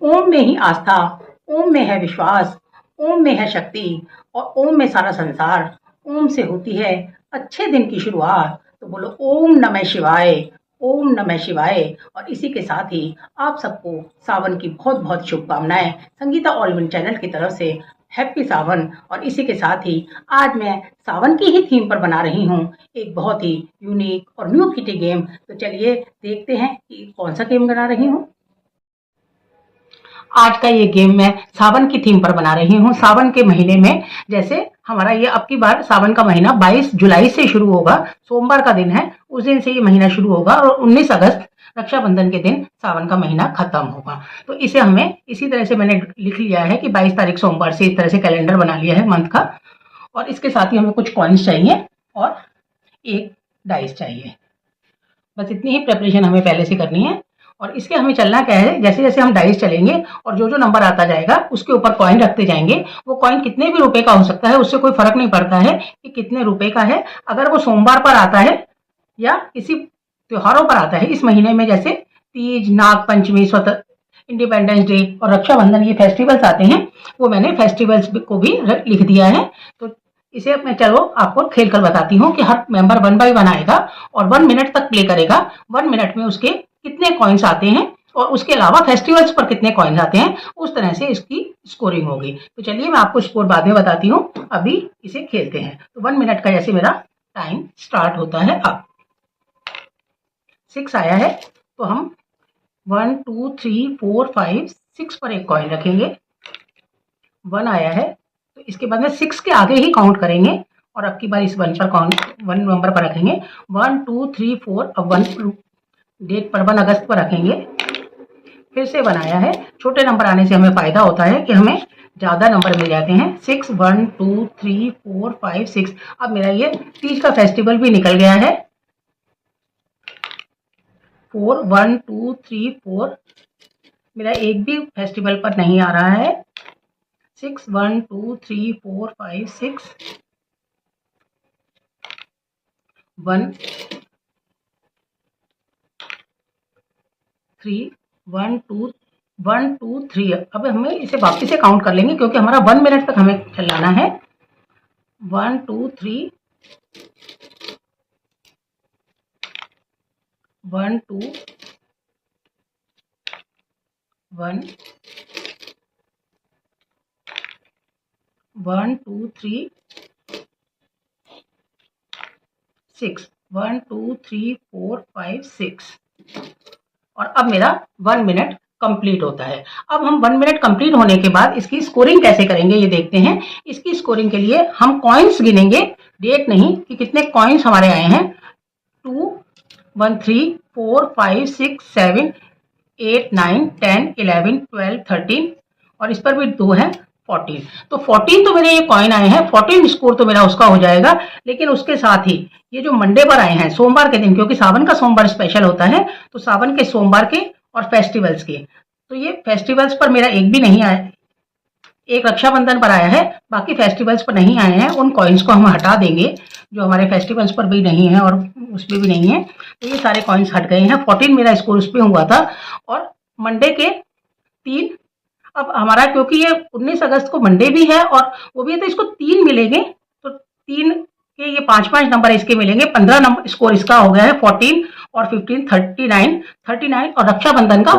ओम में ही आस्था, ओम में है विश्वास, ओम में है शक्ति और ओम में सारा संसार। ओम से होती है अच्छे दिन की शुरुआत। तो बोलो ओम नमः शिवाय, ओम नमः शिवाय। और इसी के साथ ही आप सबको सावन की बहुत बहुत शुभकामनाएं Sangeeta all in one channel की तरफ से। हैप्पी सावन। और इसी के साथ ही आज मैं सावन की ही थीम पर बना रही हूँ एक बहुत ही यूनिक और न्यू किटी गेम। तो चलिए देखते हैं कि कौन सा गेम बना रही हूँ। आज का ये गेम मैं सावन की थीम पर बना रही हूँ। सावन के महीने में जैसे हमारा ये अब की बार सावन का महीना 22 जुलाई से शुरू होगा, सोमवार का दिन है, उस दिन से ये महीना शुरू होगा और 19 अगस्त रक्षाबंधन के दिन सावन का महीना खत्म होगा। तो इसे हमें इसी तरह से मैंने लिख लिया है कि 22 तारीख सोमवार से इस तरह से कैलेंडर बना लिया है मंथ का। और इसके साथ ही हमें कुछ कॉइन्स चाहिए और एक डाइस चाहिए। बस इतनी ही प्रिपरेशन हमें पहले से करनी है। और इसके हमें चलना क्या है, जैसे जैसे हम डाइस चलेंगे और जो जो नंबर आता जाएगा उसके ऊपर कॉइन रखते जाएंगे। वो कॉइन कितने भी रुपए का हो सकता है, उससे कोई फर्क नहीं पड़ता है कि कितने रुपए का है। अगर वो सोमवार पर आता है या किसी त्योहारों पर आता है इस महीने में, जैसे तीज, नाग पंचमी, स्वतंत्र इंडिपेंडेंस डे और रक्षाबंधन, ये फेस्टिवल्स आते हैं, वो मैंने फेस्टिवल्स को भी लिख दिया है। तो इसे मैं चलो आपको खेल कर बताती हूँ कि हर मेंबर 1 बाय 1 आएगा और 1 मिनट तक प्ले करेगा। 1 मिनट में उसके कितने कॉइन्स आते हैं और उसके अलावा फेस्टिवल्स पर कितने कॉइन्स आते हैं, उस तरह से इसकी स्कोरिंग होगी। तो चलिए मैं आपको स्कोर बाद में बताती हूँ, अभी इसे खेलते हैं। तो 1 मिनट का जैसे मेरा टाइम स्टार्ट होता है। अब 6 आया है तो हम 1 2 3 4 5 6 पर एक कॉइन रखेंगे। 1 आया है तो इसके बाद में 6 के आगे ही काउंट करेंगे और अब की बार इस 1 पर काउंट 1 नंबर पर रखेंगे। 1 2 3 4, अब 1 डेट पर 1 अगस्त पर रखेंगे। फिर से 1 आया है। छोटे नंबर आने से हमें फायदा होता है कि हमें ज्यादा नंबर मिल जाते हैं। 6 1 2 3 4 5 6। अब मेरा ये तीज का फेस्टिवल भी निकल गया है। 4 1 2 3 4, मेरा एक भी फेस्टिवल पर नहीं आ रहा है। 6 1 2 3 4 5 6 1 3 1 2 1 2 3। अब हमें इसे वापस से काउंट कर लेंगे क्योंकि हमारा 1 मिनट तक हमें चलाना है। 1 2 3 1 2 1 1 2 3 6 1 2 3 4 5 6। और अब मेरा 1 मिनट कंप्लीट होता है। अब हम 1 मिनट कंप्लीट होने के बाद इसकी स्कोरिंग कैसे करेंगे ये देखते हैं। इसकी स्कोरिंग के लिए हम कॉइन्स गिनेंगे, डेट नहीं, कि कितने कॉइन्स हमारे आए हैं। 2 1 3 4 5 6 7 8 9 10 11 12 13 और इस पर भी 2 है 14। तो 14 तो मेरे ये कॉइन आए हैं, 14 स्कोर तो मेरा उसका हो जाएगा। लेकिन उसके साथ ही ये जो मंडे पर आए हैं, सोमवार के दिन, क्योंकि सावन का सोमवार स्पेशल होता है, तो सावन के सोमवार के और फेस्टिवल्स के, तो ये फेस्टिवल्स पर मेरा एक भी नहीं आया। एक रक्षाबंधन पर आया है, बाकी फेस्टिवल्स पर नहीं आए हैं। उन कॉइन्स को हम हटा देंगे जो हमारे फेस्टिवल्स पर भी नहीं है और उसमें भी नहीं है। तो ये सारे कॉइन्स हट गए हैं। 14 मेरा स्कोर उस पर हुआ था। और मंडे के 3, अब हमारा क्योंकि ये 19 अगस्त को मंडे भी है और वो भी है, तो इसको 3 मिलेंगे। तो 3 के ये 5-5 नंबर इसके मिलेंगे। 15 नंबर स्कोर इसका हो गया है। 14 और 15 39 और रक्षाबंधन का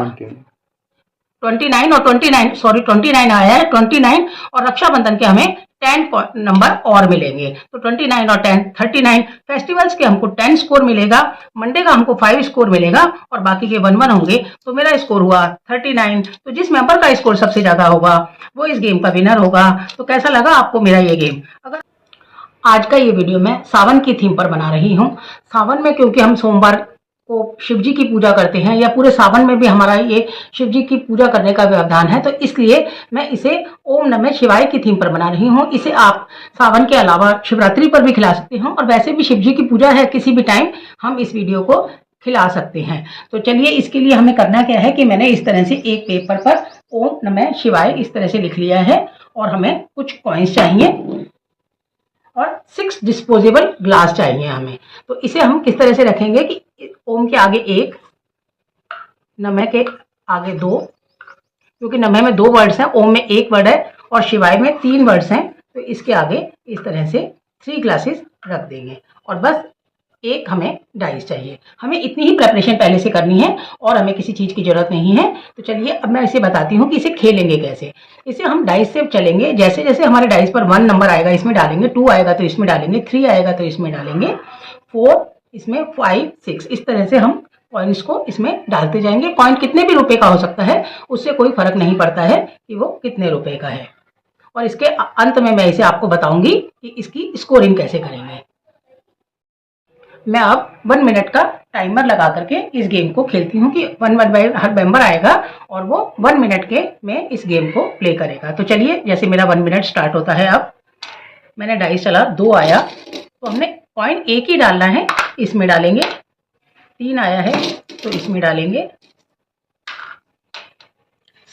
29 और 29, सॉरी 29 आया है। 29 और रक्षाबंधन के हमें 10 नंबर और मिलेंगे। तो 29 और 10 39। फेस्टिवल्स के हमको 10 स्कोर मिलेगा, मंडे का हमको 5 स्कोर मिलेगा और बाकी के 1 होंगे। तो मेरा स्कोर हुआ 39। तो जिस मेंबर का स्कोर सबसे ज्यादा होगा वो इस गेम का विनर होगा। तो कैसा लगा आपको मेरा ये गेम? अगर आज का ये वीडियो मैं सावन की थीम पर बना रही हूँ। सावन में क्योंकि हम सोमवार को शिव जी की पूजा करते हैं, या पूरे सावन में भी हमारा ये शिव जी की पूजा करने का व्यवधान है, तो इसलिए मैं इसे ओम नमः शिवाय की थीम पर बना रही हूँ। इसे आप सावन के अलावा शिवरात्रि पर भी खिला सकते हो और वैसे भी शिव जी की पूजा है, किसी भी टाइम हम इस वीडियो को खिला सकते हैं। तो चलिए इसके लिए हमें करना क्या है कि मैंने इस तरह से एक पेपर पर ओम नमः शिवाय इस तरह से लिख लिया है और हमें कुछ कॉइन्स चाहिए और 6 डिस्पोजेबल ग्लास चाहिए हमें। तो इसे हम किस तरह से रखेंगे कि ओम के आगे 1, नमः के आगे 2, क्योंकि नमः में 2 वर्ड्स हैं, ओम में 1 वर्ड है और शिवाय में 3 वर्ड्स हैं, तो इसके आगे इस तरह से 3 ग्लासेस रख देंगे और बस एक हमें डाइस चाहिए। हमें इतनी ही प्रिपरेशन पहले से करनी है और हमें किसी चीज़ की ज़रूरत नहीं है। तो चलिए अब मैं इसे बताती हूँ कि इसे खेलेंगे कैसे। इसे हम डाइस से चलेंगे, जैसे जैसे हमारे डाइस पर 1 नंबर आएगा इसमें डालेंगे, 2 आएगा तो इसमें डालेंगे, 3 आएगा तो इसमें डालेंगे, 4, इसमें 5, 6, इस तरह से हम कॉइन्स को इसमें डालते जाएंगे। कॉइन कितने भी रुपए का हो सकता है, उससे कोई फर्क नहीं पड़ता है कि वो कितने रुपए का है। और इसके अंत में मैं इसे आपको बताऊंगी कि इसकी स्कोरिंग कैसे करेंगे। मैं अब 1 मिनट का टाइमर लगा करके इस गेम को खेलती हूँ कि 1 बाय हर मेंबर आएगा और वो 1 मिनट के में इस गेम को प्ले करेगा। तो चलिए, जैसे मेरा 1 मिनट स्टार्ट होता है। अब मैंने डाइस चला, 2 आया तो हमने कॉइन एक ही डालना है, इसमें डालेंगे। 3 आया है तो इसमें डालेंगे।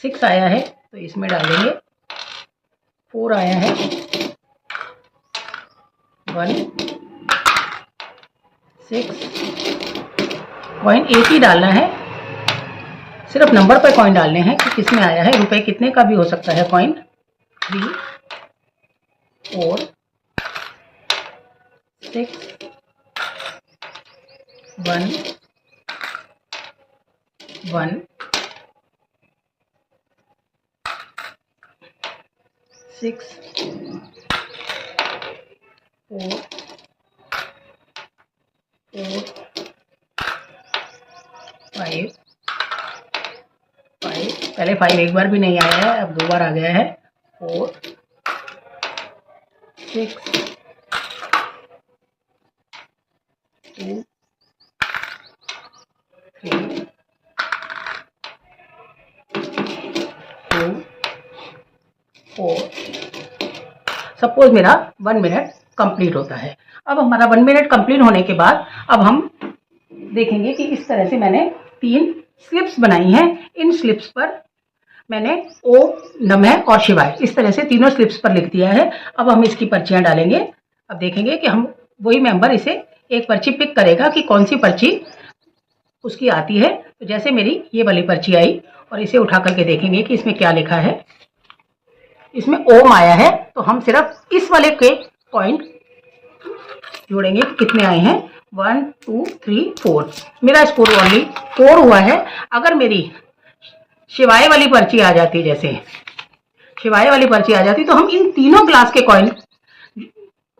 6 आया है तो इसमें डालेंगे। 4 आया है, 1, 6, कॉइन एक ही डालना है, सिर्फ नंबर पर कॉइन डालने हैं कि किसमें आया है। रुपए कितने का भी हो सकता है कॉइन। 3, 4, 6, 1, 1, 6, 4, 4, 5, 5, पहले 5 एक बार भी नहीं आया है, अब 2 बार आ गया है। 4, 6, 2, 3, 2, 4। सपोज मेरा 1 मिनट कंप्लीट होता है। अब हमारा 1 मिनट कंप्लीट होने के बाद अब हम देखेंगे कि इस तरह से मैंने 3 स्लिप्स बनाई हैं। इन स्लिप्स पर मैंने ओम, नमः और शिवाय इस तरह से तीनों स्लिप्स पर लिख दिया है। अब हम इसकी पर्चियां डालेंगे। अब देखेंगे कि हम वही मेंबर इसे एक पर्ची पिक करेगा कि कौन सी पर्ची उसकी आती है। तो जैसे मेरी ये वाली पर्ची आई और इसे उठा करके देखेंगे कि इसमें क्या लिखा है। इसमें ओम आया है तो हम सिर्फ इस वाले के पॉइंट जोड़ेंगे कितने आए हैं। 1, 2, 3, 4। मेरा स्कोर ओनली 4 हुआ है। अगर मेरी शिवाय वाली पर्ची आ जाती, जैसे शिवाय वाली पर्ची आ जाती, तो हम इन तीनों क्लास के कॉइन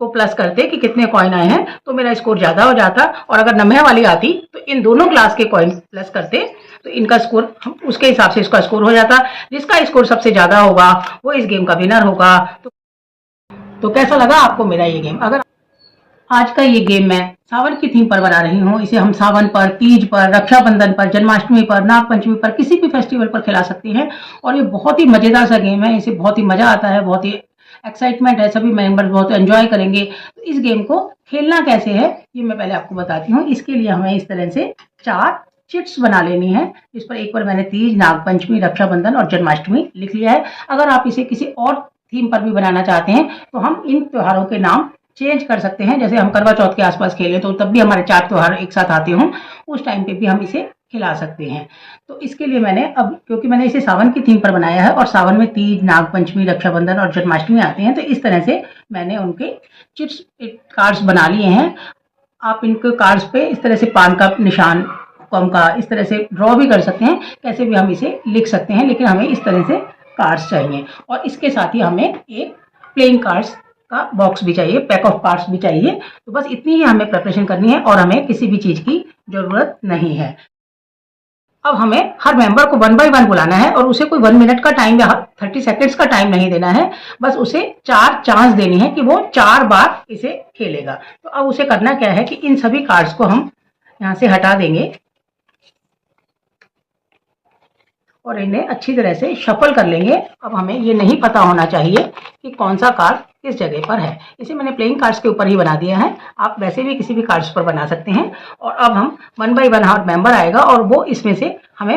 को प्लस करते कि कितने कॉइन आए हैं, तो मेरा स्कोर ज्यादा हो जाता। और अगर नमः वाली आती तो इन दोनों क्लास के कॉइन प्लस करते तो इनका स्कोर उसके हिसाब से इसका स्कोर हो जाता। जिसका स्कोर सबसे ज्यादा होगा वो इस गेम का विनर होगा। तो कैसा लगा आपको मेरा ये गेम? अगर आज का ये गेम मैं सावन की थीम पर बना रही हूँ। इसे हम सावन पर, तीज पर, रक्षाबंधन पर, जन्माष्टमी पर, नागपंचमी पर, किसी भी फेस्टिवल पर खिला सकती हैं। और ये बहुत ही मजेदार सा गेम है। इसे बहुत ही मजा आता है, बहुत ही एक्साइटमेंट है, सभी मेंबर बहुत एंजॉय करेंगे। तो इस गेम को खेलना कैसे है ये मैं पहले आपको बताती हूँ। इसके लिए हमें इस तरह से 4 चिट्स बना लेनी है। इस पर एक पर मैंने तीज, नागपंचमी, रक्षाबंधन और जन्माष्टमी लिख लिया है। अगर आप इसे किसी और थीम पर भी बनाना चाहते हैं तो हम इन त्योहारों के नाम चेंज कर सकते हैं। जैसे हम करवा चौथ के आसपास खेलें तो तब भी हमारे 4 त्योहार एक साथ आते हों, उस टाइम पे भी हम इसे खिला सकते हैं। तो इसके लिए मैंने अब, क्योंकि मैंने इसे सावन की थीम पर बनाया है और सावन में तीज, नागपंचमी, रक्षाबंधन और जन्माष्टमी आते हैं, तो इस तरह से मैंने उनके चिट्स कार्ड्स बना लिए हैं। आप इनके कार्ड्स पे इस तरह से पान का निशान, कम का, इस तरह से ड्रॉ भी कर सकते हैं। कैसे भी हम इसे लिख सकते हैं, लेकिन हमें इस तरह से कार्ड्स चाहिए। और इसके साथ ही हमें एक प्लेइंग कार्ड्स का बॉक्स भी चाहिए, पैक ऑफ कार्ड्स भी चाहिए। तो बस इतनी ही हमें प्रिपरेशन करनी है और हमें किसी भी चीज की जरूरत नहीं है। अब हमें हर मेंबर को 1 बाय 1 बुलाना है और उसे कोई 1 मिनट का टाइम या 30 सेकेंड्स का टाइम नहीं देना है। बस उसे 4 चांस देनी है कि वो 4 बार इसे खेलेगा। तो अब उसे करना क्या है कि इन सभी कार्ड्स को हम यहाँ से हटा देंगे और इन्हें अच्छी तरह से शफल कर लेंगे। अब हमें ये नहीं पता होना चाहिए कि कौन सा कार्ड किस जगह पर है। इसे मैंने प्लेइंग कार्ड्स के ऊपर ही बना दिया है, आप वैसे भी किसी भी कार्ड्स पर बना सकते हैं। और अब हम 1 बाय 1 हर मेंबर आएगा और वो इसमें से हमें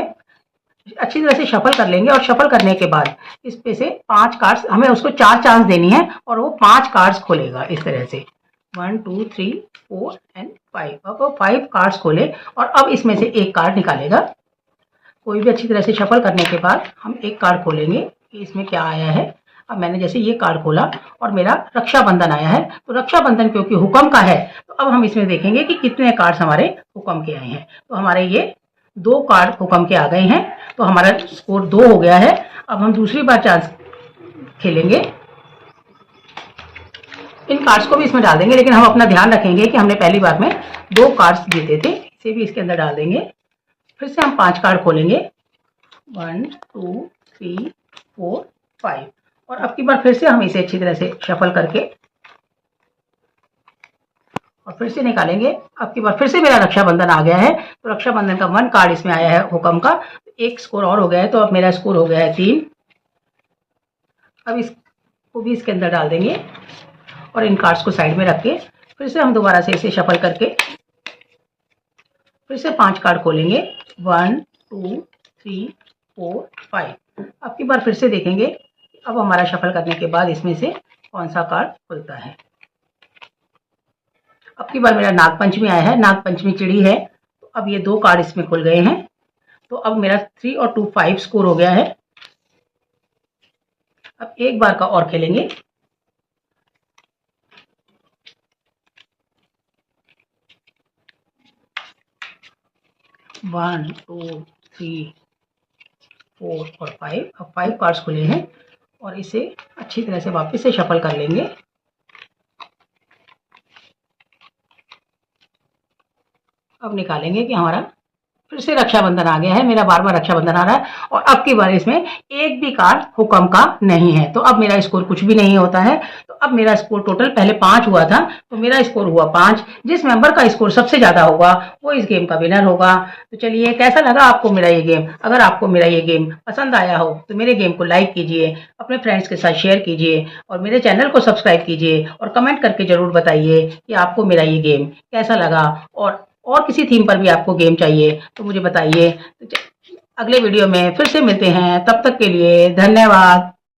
अच्छी तरह से शफल कर लेंगे। और शफल करने के बाद इस पे से 5 कार्ड्स, हमें उसको 4 चांस देनी है और वो 5 कार्ड्स खोलेगा इस तरह से। 1, 2, 3, 4 एंड 5। अब वो 5 कार्ड्स खोले और अब इसमें से एक कार्ड निकालेगा। कोई भी अच्छी तरह से शफल करने के बाद हम एक कार्ड खोलेंगे कि इसमें क्या आया है। अब मैंने जैसे ये कार्ड खोला और मेरा रक्षाबंधन आया है, तो रक्षाबंधन क्योंकि हुक्म का है, तो अब हम इसमें देखेंगे कि कितने कार्ड्स हमारे हुक्म के आए हैं। तो हमारे ये 2 कार्ड हुक्म के आ गए हैं, तो हमारा स्कोर 2 हो गया है। अब हम दूसरी बार चांस खेलेंगे, इन कार्ड्स को भी इसमें डाल देंगे, लेकिन हम अपना ध्यान रखेंगे कि हमने पहली बार में 2 कार्ड्स जीते थे, इसे भी इसके अंदर डाल देंगे। फिर से हम 5 कार्ड खोलेंगे, 1 2 3 4 5, और अब की बार फिर से हम इसे अच्छी तरह से शफल करके और फिर से निकालेंगे। अब की बार फिर से मेरा रक्षाबंधन आ गया है, तो रक्षाबंधन का 1 कार्ड इसमें आया है हुक्म का, एक स्कोर और हो गया है, तो अब मेरा स्कोर हो गया है 3। अब इसको भी इसके अंदर डाल देंगे और इन कार्ड्स को साइड में रख के फिर से हम दोबारा से इसे शफल करके फिर से 5 कार्ड खोलेंगे, 1 2 3 4 5। अब की बार फिर से देखेंगे अब हमारा शफल करने के बाद इसमें से कौन सा कार्ड खुलता है। अब की बार मेरा नागपंचमी आया है, नागपंचमी चिड़ी है, तो अब ये 2 कार्ड इसमें खुल गए हैं, तो अब मेरा 3 और 2 5 स्कोर हो गया है। अब एक बार का और खेलेंगे, 1 2 3 4 और 5। अब 5 कार्ड्स खुले हैं और इसे अच्छी तरह से वापस से शफल कर लेंगे। अब निकालेंगे कि हमारा फिर से रक्षाबंधन आ गया है, मेरा बार बार रक्षाबंधन आ रहा है, और अब की बार इसमें एक भी कार्ड हुक्म का नहीं है, तो अब मेरा स्कोर कुछ भी नहीं होता है। तो अब मेरा स्कोर टोटल पहले 5 हुआ था, तो मेरा स्कोर हुआ 5। जिस मेंबर का स्कोर सबसे ज्यादा होगा वो इस गेम का विनर होगा। तो चलिए, कैसा लगा आपको मेरा ये गेम? अगर आपको मेरा ये गेम पसंद आया हो तो मेरे गेम को लाइक कीजिए, अपने फ्रेंड्स के साथ शेयर कीजिए और मेरे चैनल को सब्सक्राइब कीजिए, और कमेंट करके जरूर बताइए कि आपको मेरा ये गेम कैसा लगा। और किसी थीम पर भी आपको गेम चाहिए तो मुझे बताइए। तो अगले वीडियो में फिर से मिलते हैं, तब तक के लिए धन्यवाद।